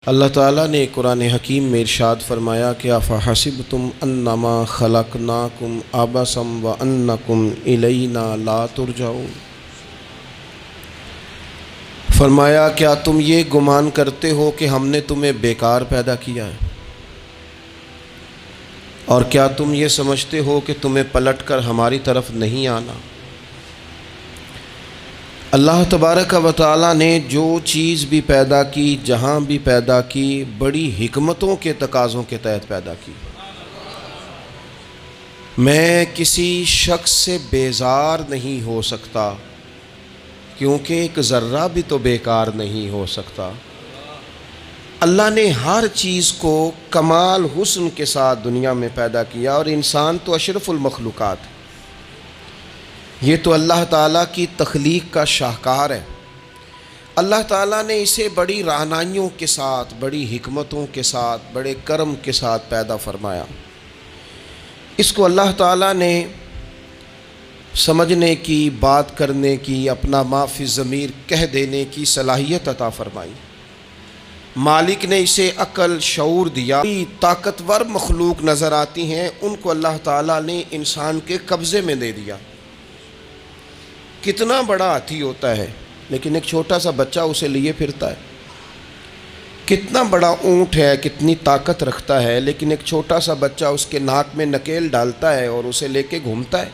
اللہ تعالیٰ نے قرآن حکیم میں ارشاد فرمایا کہ افحسبتم انما خلقناکم عبثا وانکم الینا لا ترجعون، فرمایا کیا تم یہ گمان کرتے ہو کہ ہم نے تمہیں بیکار پیدا کیا ہے، اور کیا تم یہ سمجھتے ہو کہ تمہیں پلٹ کر ہماری طرف نہیں آنا۔ اللہ تبارک و تعالیٰ نے جو چیز بھی پیدا کی، جہاں بھی پیدا کی، بڑی حکمتوں کے تقاضوں کے تحت پیدا کی۔ میں کسی شخص سے بیزار نہیں ہو سکتا، کیونکہ ایک ذرہ بھی تو بیکار نہیں ہو سکتا۔ اللہ نے ہر چیز کو کمال حسن کے ساتھ دنیا میں پیدا کیا، اور انسان تو اشرف المخلوقات ہے۔ یہ تو اللہ تعالیٰ کی تخلیق کا شاہکار ہے۔ اللہ تعالیٰ نے اسے بڑی رعنائیوں کے ساتھ، بڑی حکمتوں کے ساتھ، بڑے کرم کے ساتھ پیدا فرمایا۔ اس کو اللہ تعالیٰ نے سمجھنے کی، بات کرنے کی، اپنا ما فی الضمیر کہہ دینے کی صلاحیت عطا فرمائی۔ مالک نے اسے عقل، شعور دیا۔ طاقتور مخلوق نظر آتی ہیں، ان کو اللہ تعالیٰ نے انسان کے قبضے میں دے دیا۔ کتنا بڑا ہاتھی ہوتا ہے لیکن ایک چھوٹا سا بچہ اسے لیے پھرتا ہے۔ کتنا بڑا اونٹ ہے، کتنی طاقت رکھتا ہے، لیکن ایک چھوٹا سا بچہ اس کے ناک میں نکیل ڈالتا ہے اور اسے لے کے گھومتا ہے۔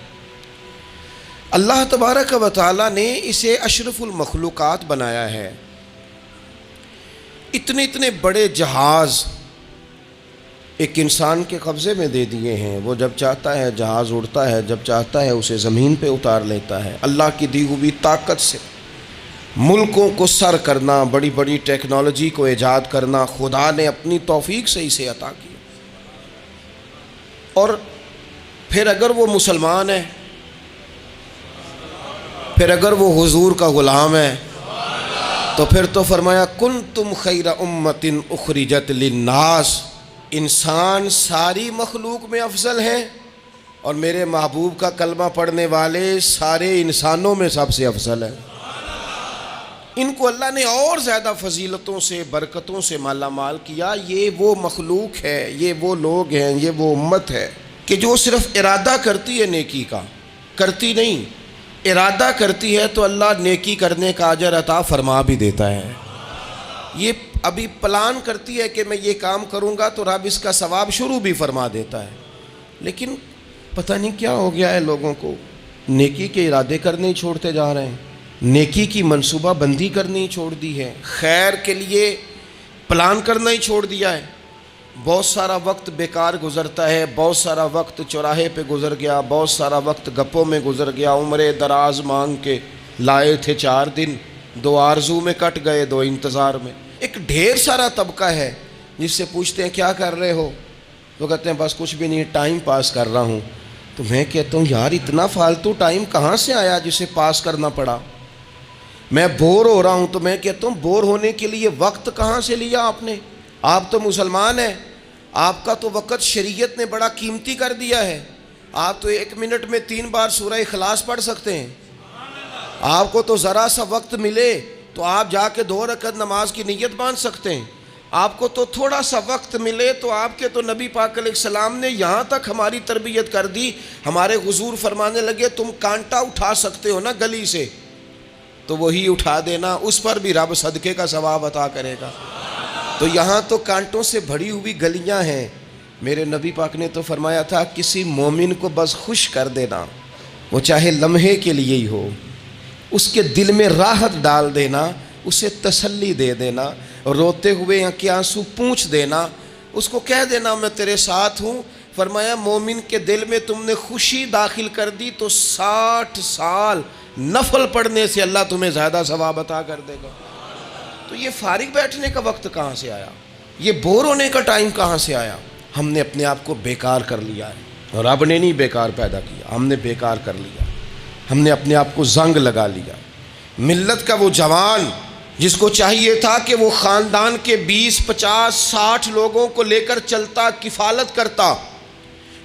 اللہ تبارک و تعالیٰ نے اسے اشرف المخلوقات بنایا ہے۔ اتنے بڑے جہاز ایک انسان کے قبضے میں دے دیے ہیں۔ وہ جب چاہتا ہے جہاز اڑتا ہے، جب چاہتا ہے اسے زمین پہ اتار لیتا ہے۔ اللہ کی دی ہوئی طاقت سے ملکوں کو سر کرنا، بڑی بڑی ٹیکنالوجی کو ایجاد کرنا خدا نے اپنی توفیق سے اسے عطا کیا۔ اور پھر اگر وہ مسلمان ہے، پھر اگر وہ حضور کا غلام ہے، تو پھر تو فرمایا کنتم خیر امۃ اخرجت للناس، انسان ساری مخلوق میں افضل ہیں، اور میرے محبوب کا کلمہ پڑھنے والے سارے انسانوں میں سب سے افضل ہیں۔ ان کو اللہ نے اور زیادہ فضیلتوں سے، برکتوں سے مالا مال کیا۔ یہ وہ مخلوق ہے، یہ وہ لوگ ہیں، یہ وہ امت ہے کہ جو صرف ارادہ کرتی ہے نیکی کا، کرتی نہیں، ارادہ کرتی ہے تو اللہ نیکی کرنے کا اجر عطا فرما بھی دیتا ہے۔ یہ ابھی پلان کرتی ہے کہ میں یہ کام کروں گا تو رب اس کا ثواب شروع بھی فرما دیتا ہے، لیکن پتہ نہیں کیا ہو گیا ہے لوگوں کو، نیکی کے ارادے کرنے ہی چھوڑتے جا رہے ہیں، نیکی کی منصوبہ بندی کرنی ہی چھوڑ دی ہے، خیر کے لیے پلان کرنا ہی چھوڑ دیا ہے۔ بہت سارا وقت بیکار گزرتا ہے، بہت سارا وقت چوراہے پہ گزر گیا، بہت سارا وقت گپوں میں گزر گیا، عمرے دراز مانگ کے لائے تھے 4 دن، 2 آرزو میں کٹ گئے، 2 انتظار میں۔ ایک ڈھیر سارا طبقہ ہے جس سے پوچھتے ہیں کیا کر رہے ہو، وہ کہتے ہیں بس کچھ بھی نہیں، ٹائم پاس کر رہا ہوں۔ تو میں کہتا ہوں یار اتنا فالتو ٹائم کہاں سے آیا جسے پاس کرنا پڑا؟ میں بور ہو رہا ہوں تو میں کہتا ہوں بور ہونے کے لیے وقت کہاں سے لیا آپ نے؟ آپ تو مسلمان ہیں، آپ کا تو وقت شریعت نے بڑا قیمتی کر دیا ہے۔ آپ تو 1 منٹ میں 3 بار سورہ اخلاص پڑھ سکتے ہیں۔ آپ کو تو ذرا سا وقت ملے تو آپ جا کے 2 رکعت نماز کی نیت باندھ سکتے ہیں۔ آپ کو تو تھوڑا سا وقت ملے تو آپ کے تو نبی پاک علیہ السلام نے یہاں تک ہماری تربیت کر دی، ہمارے حضور فرمانے لگے تم کانٹا اٹھا سکتے ہو نا گلی سے، تو وہی اٹھا دینا، اس پر بھی رب صدقے کا ثواب عطا کرے گا۔ تو یہاں تو کانٹوں سے بھری ہوئی گلیاں ہیں۔ میرے نبی پاک نے تو فرمایا تھا کسی مومن کو بس خوش کر دینا، وہ چاہے لمحے کے لیے ہی ہو، اس کے دل میں راحت ڈال دینا، اسے تسلی دے دینا، روتے ہوئے آنکھ آنسو پونچھ دینا، اس کو کہہ دینا میں تیرے ساتھ ہوں۔ فرمایا مومن کے دل میں تم نے خوشی داخل کر دی تو 60 سال نفل پڑھنے سے اللہ تمہیں زیادہ ثواب عطا کر دے گا۔ تو یہ فارغ بیٹھنے کا وقت کہاں سے آیا؟ یہ بور ہونے کا ٹائم کہاں سے آیا؟ ہم نے اپنے آپ کو بیکار کر لیا ہے، اور رب نے نہیں بیکار پیدا کیا، ہم نے بیکار کر لیا۔ ہم نے اپنے آپ کو زنگ لگا لیا۔ ملت کا وہ جوان جس کو چاہیے تھا کہ وہ خاندان کے 20، 50، 60 لوگوں کو لے کر چلتا، کفالت کرتا،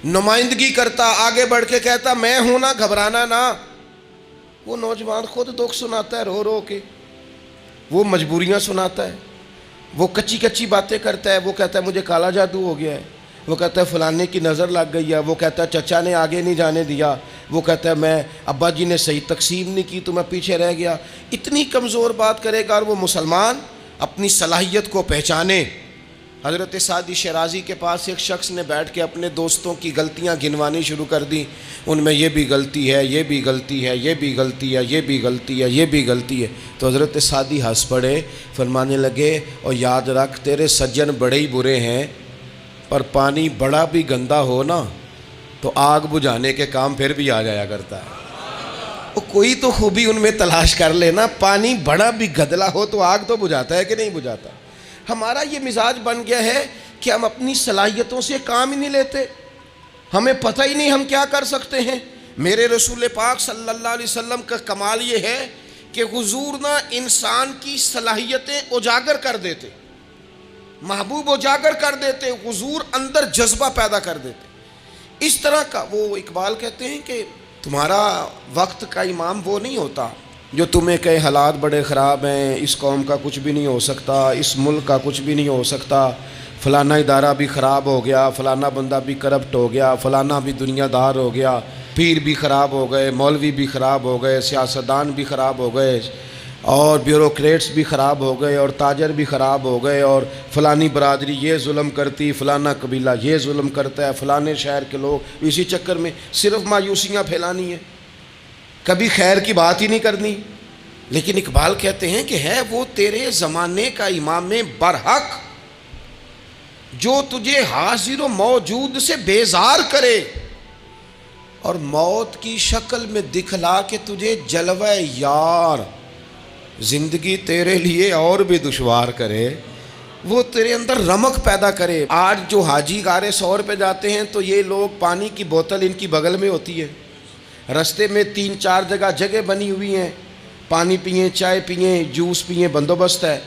نمائندگی کرتا، آگے بڑھ کے کہتا میں ہوں نا، گھبرانا نہ، وہ نوجوان خود دکھ سناتا ہے رو رو کے، وہ مجبوریاں سناتا ہے، وہ کچی کچی باتیں کرتا ہے، وہ کہتا ہے مجھے کالا جادو ہو گیا ہے، وہ کہتا ہے فلانے کی نظر لگ گئی ہے، وہ کہتا ہے چچا نے آگے نہیں جانے دیا، وہ کہتا ہے میں ابا جی نے صحیح تقسیم نہیں کی تو میں پیچھے رہ گیا۔ اتنی کمزور بات کرے گا، اور وہ مسلمان اپنی صلاحیت کو پہچانے۔ حضرت سعدی شیرازی کے پاس ایک شخص نے بیٹھ کے اپنے دوستوں کی غلطیاں گنوانی شروع کر دی، ان میں یہ بھی غلطی ہے، یہ بھی غلطی ہے، یہ بھی غلطی ہے، یہ بھی غلطی ہے، یہ بھی غلطی ہے۔ تو حضرت سعدی ہنس پڑے، فرمانے لگے اور یاد رکھ تیرے سجن بڑے ہی برے ہیں، پر پانی بڑا بھی گندا ہو نا تو آگ بجھانے کے کام پھر بھی آ جایا کرتا ہے۔ کوئی تو خوبی ان میں تلاش کر لینا، پانی بڑا بھی گدلا ہو تو آگ تو بجھاتا ہے کہ نہیں بجھاتا۔ ہمارا یہ مزاج بن گیا ہے کہ ہم اپنی صلاحیتوں سے کام ہی نہیں لیتے، ہمیں پتہ ہی نہیں ہم کیا کر سکتے ہیں۔ میرے رسول پاک صلی اللہ علیہ وسلم کا کمال یہ ہے کہ حضور نہ انسان کی صلاحیتیں اجاگر کر دیتے، محبوب اجاگر کر دیتے، حضور اندر جذبہ پیدا کر دیتے۔ اس طرح کا وہ اقبال کہتے ہیں کہ تمہارا وقت کا امام وہ نہیں ہوتا جو تمہیں کہے حالات بڑے خراب ہیں، اس قوم کا کچھ بھی نہیں ہو سکتا، اس ملک کا کچھ بھی نہیں ہو سکتا، فلانا ادارہ بھی خراب ہو گیا، فلانا بندہ بھی کرپٹ ہو گیا، فلانا بھی دنیا دار ہو گیا، پیر بھی خراب ہو گئے، مولوی بھی خراب ہو گئے، سیاستدان بھی خراب ہو گئے، اور بیوروکریٹس بھی خراب ہو گئے، اور تاجر بھی خراب ہو گئے، اور فلانی برادری یہ ظلم کرتی، فلانا قبیلہ یہ ظلم کرتا ہے، فلانے شہر کے لوگ، اسی چکر میں صرف مایوسیاں پھیلانی ہیں، کبھی خیر کی بات ہی نہیں کرنی۔ لیکن اقبال کہتے ہیں کہ ہے وہ تیرے زمانے کا امام برحق جو تجھے حاضر و موجود سے بیزار کرے اور موت کی شکل میں دکھلا کے تجھے جلوہ یار زندگی تیرے لیے اور بھی دشوار کرے، وہ تیرے اندر رمق پیدا کرے۔ آج جو حاجی غار سور پہ جاتے ہیں تو یہ لوگ پانی کی بوتل ان کی بغل میں ہوتی ہے، رستے میں 3-4 جگہ بنی ہوئی ہیں، پانی پئیں، چائے پئیں، جوس پئیں، بندوبست ہے،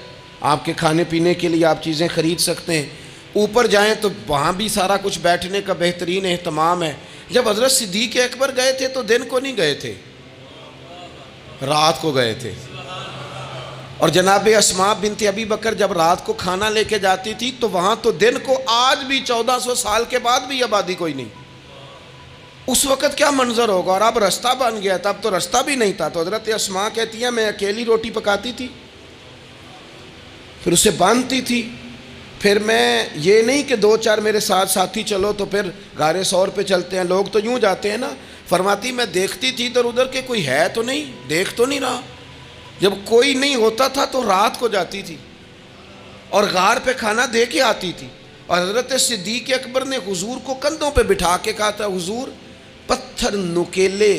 آپ کے کھانے پینے کے لیے آپ چیزیں خرید سکتے ہیں۔ اوپر جائیں تو وہاں بھی سارا کچھ بیٹھنے کا بہترین اہتمام ہے۔ جب حضرت صدیق اکبر گئے تھے تو دن کو نہیں گئے تھے، رات کو گئے تھے، اور جناب اسماء بنت ابی بکر جب رات کو کھانا لے کے جاتی تھی تو وہاں تو دن کو آج بھی 1400 سال کے بعد بھی آبادی کوئی نہیں۔ اس وقت کیا منظر ہوگا، اور اب رستہ بن گیا تھا، اب تو رستہ بھی نہیں تھا۔ تو حضرت اسماء کہتی ہیں میں اکیلی روٹی پکاتی تھی، پھر اسے باندھتی تھی، پھر میں یہ نہیں کہ 2-4 میرے ساتھ ساتھی چلو تو پھر غار سور پہ چلتے ہیں، لوگ تو یوں جاتے ہیں نا۔ فرماتی میں دیکھتی تھی ادھر ادھر کہ کوئی ہے تو نہیں، دیکھ تو نہیں رہا۔ جب کوئی نہیں ہوتا تھا تو رات کو جاتی تھی اور غار پہ کھانا دے کے آتی تھی، اور حضرت صدیق اکبر نے حضور کو کندھوں پہ بٹھا کے کہا تھا حضور پتھر نکیلے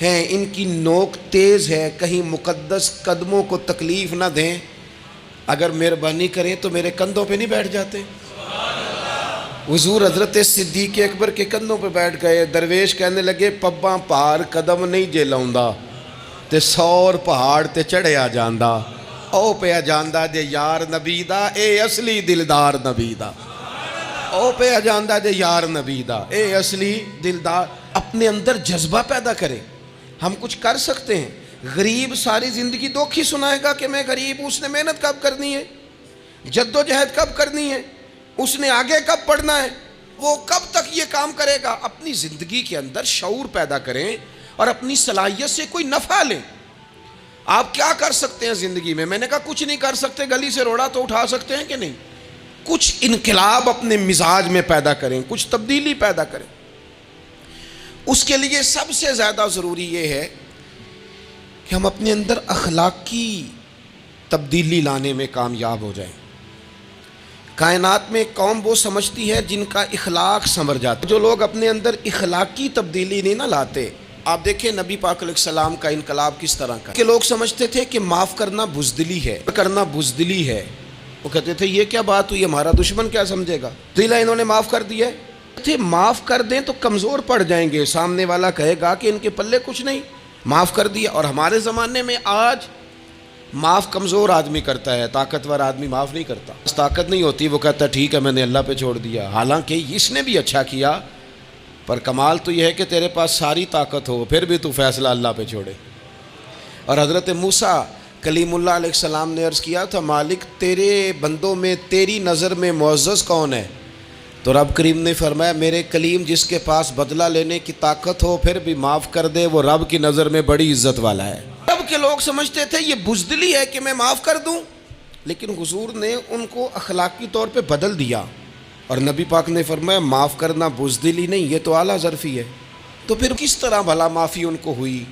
ہیں، ان کی نوک تیز ہے، کہیں مقدس قدموں کو تکلیف نہ دیں، اگر مہربانی کریں تو میرے کندھوں پہ نہیں بیٹھ جاتے؟ حضور حضرت صدیق اکبر کے کندھوں پہ بیٹھ گئے۔ درویش کہنے لگے پباں پار قدم نہیں جے لاؤندا تے 100 پہاڑ تے چڑھیا جاندا، او پیا جاندا جے یار نبی دا، اے اصلی دلدار نبی دا، او پیا جاندا جے یار نبی دا، اے اصلی دلدار۔ اپنے اندر جذبہ پیدا کریں، ہم کچھ کر سکتے ہیں۔ غریب ساری زندگی دکھ ہی سنائے گا کہ میں غریب ہوں، اس نے محنت کب کرنی ہے، جد و جہد کب کرنی ہے، اس نے آگے کب پڑھنا ہے، وہ کب تک یہ کام کرے گا۔ اپنی زندگی کے اندر شعور پیدا کریں اور اپنی صلاحیت سے کوئی نفع لیں۔ آپ کیا کر سکتے ہیں زندگی میں؟ میں نے کہا کچھ نہیں کر سکتے، گلی سے روڑا تو اٹھا سکتے ہیں کہ نہیں؟ کچھ انقلاب اپنے مزاج میں پیدا کریں، کچھ تبدیلی پیدا کریں۔ اس کے لیے سب سے زیادہ ضروری یہ ہے کہ ہم اپنے اندر اخلاقی تبدیلی لانے میں کامیاب ہو جائیں۔ کائنات میں قوم وہ سمجھتی ہے جن کا اخلاق سنور جاتا ہے۔ جو لوگ اپنے اندر اخلاقی تبدیلی نہیں نہ لاتے، آپ دیکھیں نبی پاک علیہ السلام کا انقلاب کس طرح کا کہ لوگ سمجھتے تھے کہ معاف کرنا بزدلی ہے، کرنا بزدلی ہے۔ وہ کہتے تھے یہ کیا بات ہوئی، ہمارا دشمن کیا سمجھے گا، دل ہے انہوں نے معاف کر دیا ہے۔ معاف کر دیں تو کمزور پڑ جائیں گے، سامنے والا کہے گا کہ ان کے پلے کچھ نہیں، معاف کر دیا۔ اور ہمارے زمانے میں آج معاف کمزور آدمی کرتا ہے، طاقتور آدمی معاف نہیں کرتا۔ طاقت نہیں ہوتی وہ کہتا ہے ٹھیک ہے میں نے اللہ پہ چھوڑ دیا، حالانکہ اس نے بھی اچھا کیا، پر کمال تو یہ ہے کہ تیرے پاس ساری طاقت ہو پھر بھی تو فیصلہ اللہ پہ چھوڑے۔ اور حضرت موسیٰ کلیم اللہ علیہ السلام نے عرض کیا تھا مالک تیرے بندوں میں تیری نظر میں معزز کون ہے؟ تو رب کریم نے فرمایا میرے کلیم جس کے پاس بدلہ لینے کی طاقت ہو پھر بھی معاف کر دے وہ رب کی نظر میں بڑی عزت والا ہے۔ رب کے لوگ سمجھتے تھے یہ بزدلی ہے کہ میں معاف کر دوں، لیکن حضور نے ان کو اخلاقی طور پہ بدل دیا، اور نبی پاک نے فرمایا معاف کرنا بزدلی نہیں، یہ تو اعلیٰ ظرفی ہے۔ تو پھر کس طرح بھلا معافی ان کو ہوئی؟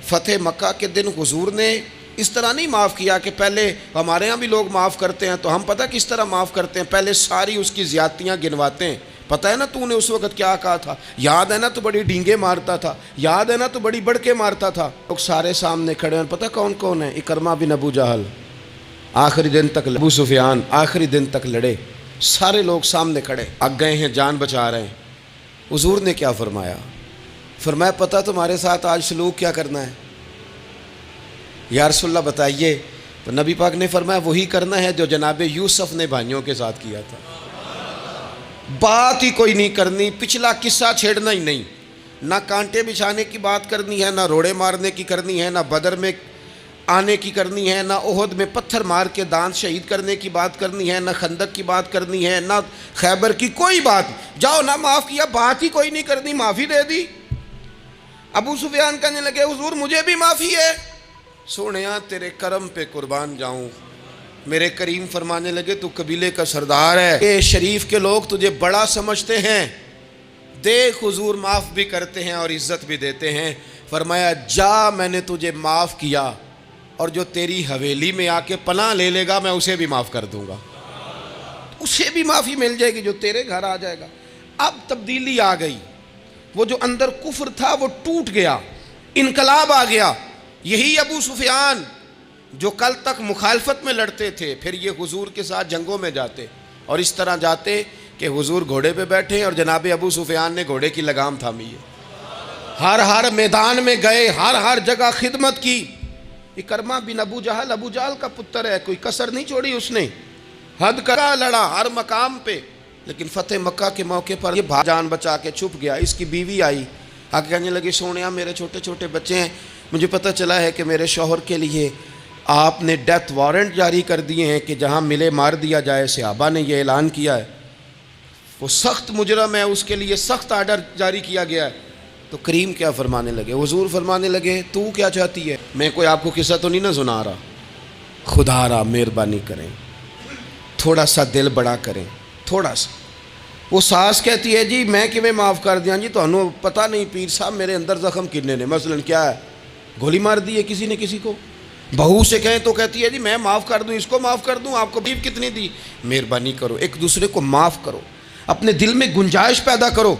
فتح مکہ کے دن حضور نے اس طرح نہیں معاف کیا کہ پہلے ہمارے ہاں بھی لوگ معاف کرتے ہیں تو ہم پتہ کس طرح معاف کرتے ہیں، پہلے ساری اس کی زیادتیاں گنواتے ہیں۔ پتہ ہے نا تو نے اس وقت کیا کہا تھا، یاد ہے نا تو بڑی ڈینگے مارتا تھا، یاد ہے نا تو بڑی بڑھ کے مارتا تھا۔ لوگ سارے سامنے کھڑے ہیں، پتہ کون کون ہیں؟ اکرمہ بن ابو جہل، آخری دن تک ابو سفیان آخری دن تک لڑے، سارے لوگ سامنے کھڑے، آگ گئے ہیں، جان بچا رہے ہیں۔ حضور نے کیا فرمایا؟ فرمایا پتہ تمہارے ساتھ آج سلوک کیا کرنا ہے؟ یا رسول اللہ بتائیے۔ تو نبی پاک نے فرمایا وہی کرنا ہے جو جناب یوسف نے بھائیوں کے ساتھ کیا تھا، بات ہی کوئی نہیں کرنی، پچھلا قصہ چھیڑنا ہی نہیں، نہ کانٹے بچھانے کی بات کرنی ہے، نہ روڑے مارنے کی کرنی ہے، نہ بدر میں آنے کی کرنی ہے، نہ احد میں پتھر مار کے دانت شہید کرنے کی بات کرنی ہے، نہ خندق کی بات کرنی ہے، نہ خیبر کی کوئی بات۔ جاؤ نہ معاف کیا، بات ہی کوئی نہیں کرنی، معافی دے دی۔ ابو سفیان کہنے لگے حضور مجھے بھی معافی ہے۔ سونیا تیرے کرم پہ قربان جاؤں۔ میرے کریم فرمانے لگے تو قبیلے کا سردار ہے، اے شریف کے لوگ تجھے بڑا سمجھتے ہیں، دیکھ حضور معاف بھی کرتے ہیں اور عزت بھی دیتے ہیں۔ فرمایا جا میں نے تجھے معاف کیا، اور جو تیری حویلی میں آ کے پناہ لے لے گا میں اسے بھی معاف کر دوں گا، اسے بھی معافی مل جائے گی جو تیرے گھر آ جائے گا۔ اب تبدیلی آ گئی، وہ جو اندر کفر تھا وہ ٹوٹ گیا، انقلاب آ گیا۔ یہی ابو سفیان جو کل تک مخالفت میں لڑتے تھے پھر یہ حضور کے ساتھ جنگوں میں جاتے، اور اس طرح جاتے کہ حضور گھوڑے پہ بیٹھے اور جناب ابو سفیان نے گھوڑے کی لگام تھامی ہے، ہر میدان میں گئے، ہر جگہ خدمت کی۔ اکرمہ بن ابو جہل کا پتر ہے، کوئی کسر نہیں چھوڑی اس نے، حد کرا لڑا ہر مقام پہ، لیکن فتح مکہ کے موقع پر یہ جان بچا کے چھپ گیا۔ اس کی بیوی آئی، آگے کہنے لگی سونیا میرے چھوٹے چھوٹے بچے ہیں، مجھے پتہ چلا ہے کہ میرے شوہر کے لیے آپ نے ڈیتھ وارنٹ جاری کر دیے ہیں کہ جہاں ملے مار دیا جائے، صحابہ نے یہ اعلان کیا ہے، وہ سخت مجرم ہے، اس کے لیے سخت آرڈر جاری کیا گیا ہے۔ تو کریم کیا فرمانے لگے؟ حضور فرمانے لگے تو کیا چاہتی ہے؟ میں کوئی آپ کو قصہ تو نہیں نہ سنا رہا، خدا را مہربانی کریں، تھوڑا سا دل بڑا کریں، تھوڑا سا۔ وہ ساس کہتی ہے جی میں کیویں معاف کر دیاں جی، تمہیں پتہ نہیں پیر صاحب میرے اندر زخم کنے نے، مثلاً کیا ہے، گولی مار دی ہے کسی نے کسی کو۔ بہو سے کہیں تو کہتی ہے جی میں معاف کر دوں، اس کو معاف کر دوں، آپ کو بیف کتنی دی۔ مہربانی کرو ایک دوسرے کو معاف کرو، اپنے دل میں گنجائش پیدا کرو۔